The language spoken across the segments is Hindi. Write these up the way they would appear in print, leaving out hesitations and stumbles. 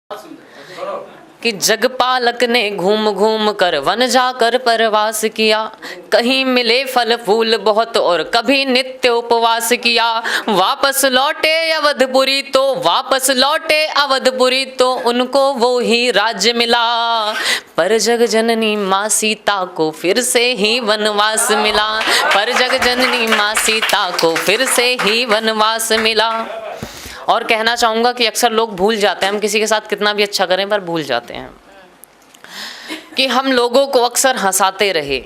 कि जगपालक ने घूम घूम कर वन जाकर परवास किया, कहीं मिले फल फूल बहुत और कभी नित्य उपवास किया। वापस लौटे अवधपुरी तो उनको वो ही राज्य मिला, पर जग जननी माँ सीता को फिर से ही वनवास मिला, पर जग जननी माँ सीता को फिर से ही वनवास मिला। और कहना चाहूँगा कि अक्सर लोग भूल जाते हैं, हम किसी के साथ कितना भी अच्छा करें पर भूल जाते हैं कि हम लोगों को अक्सर हंसाते रहे,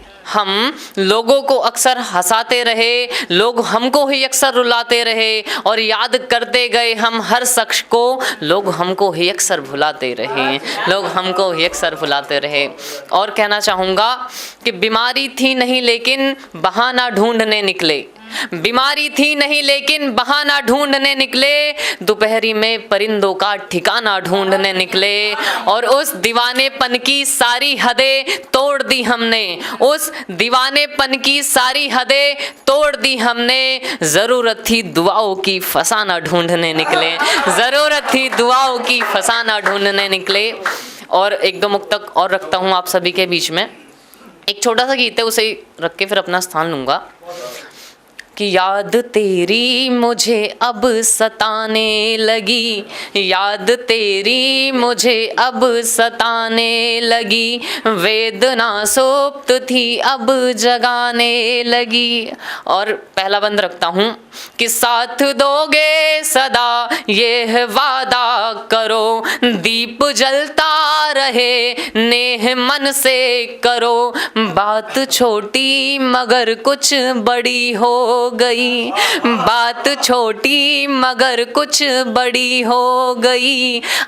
लोग हमको ही अक्सर रुलाते रहे और याद करते गए हम हर शख्स को, लोग हमको ही अक्सर भुलाते रहे। और कहना चाहूँगा कि बीमारी थी नहीं लेकिन बहाना ढूंढने निकले, दोपहरी में परिंदों का ठिकाना ढूंढने निकले और उस दीवानेपन की सारी हदें तोड़ दी हमने, ज़रूरत थी दुआओं की फसाना ढूंढने निकले। और एक दो मुक्तक और रखता हूँ आप सभी के बीच में, एक छोटा सा गीत है, उसे रख के फिर अपना स्थान लूँगा। कि याद तेरी मुझे अब सताने लगी, वेदना सुप्त थी अब जगाने लगी। और पहला बंद रखता हूँ कि साथ दोगे सदा ये वादा करो, दीप जलता रहे नेह मन से करो, बात छोटी मगर कुछ बड़ी हो गई,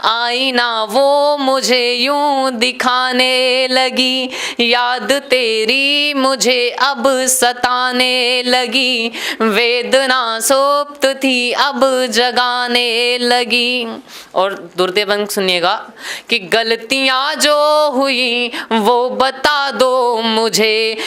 आईना वो मुझे यूं दिखाने लगी, याद तेरी मुझे अब सताने लगी, वेदना सुप्त थी अब जगाने लगी। और दुर्देव अंक सुनिएगा कि गलतियां जो हुई वो बता दो मुझे,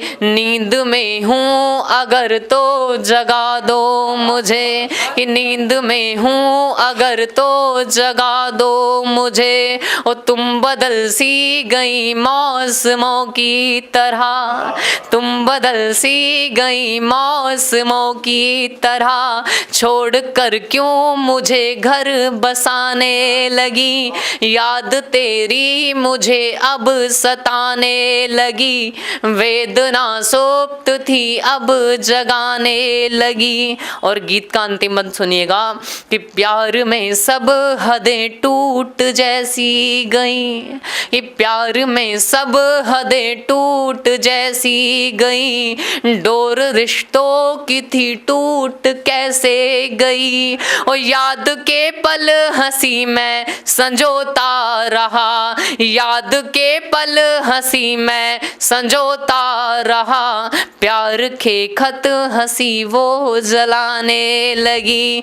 नींद में हूँ अगर तो जगा दो मुझे, कि नींद में हूँ अगर तो जगा दो मुझे। और तुम बदल सी गई मौसमों की तरह, छोड़ कर क्यों मुझे घर बसाने लगी, याद तेरी मुझे अब सताने लगी, वेदना सुप्त थी अब जगाने लगी। और गीत का अंतिम अंत सुनिएगा कि प्यार में सब हदें टूट जैसी गई, डोर रिश्तों की थी टूट कैसे गई, और याद के पल हंसी में संजोता रहा, प्यार के खत हंसी वो जलाने लगी,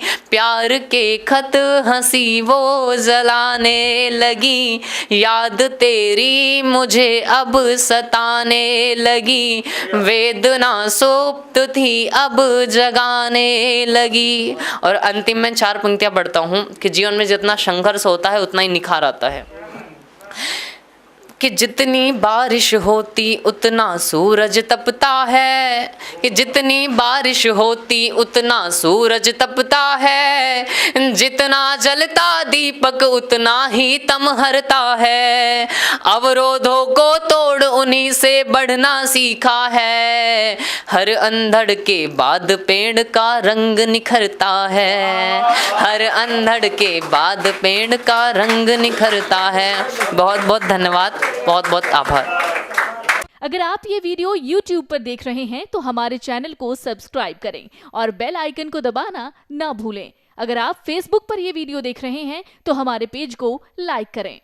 याद तेरी मुझे अब सताने लगी, वेदना सुप्त थी अब जगाने लगी। और अंतिम में 4 पंक्तियां पढ़ता हूँ कि जीवन में जितना संघर्ष होता है उतना ही निखार आता है। कि जितनी बारिश होती उतना सूरज तपता है, कि जितनी बारिश होती उतना सूरज तपता है, जितना जलता दीपक उतना ही तमहरता है, अवरोधों को तोड़ उन्हीं से बढ़ना सीखा है, हर अंधड़ के बाद पेड़ का रंग निखरता है, बहुत बहुत धन्यवाद, बहुत बहुत आभार। अगर आप ये वीडियो YouTube पर देख रहे हैं तो हमारे चैनल को सब्सक्राइब करें और बेल आइकन को दबाना ना भूलें। अगर आप Facebook पर ये वीडियो देख रहे हैं तो हमारे पेज को लाइक करें।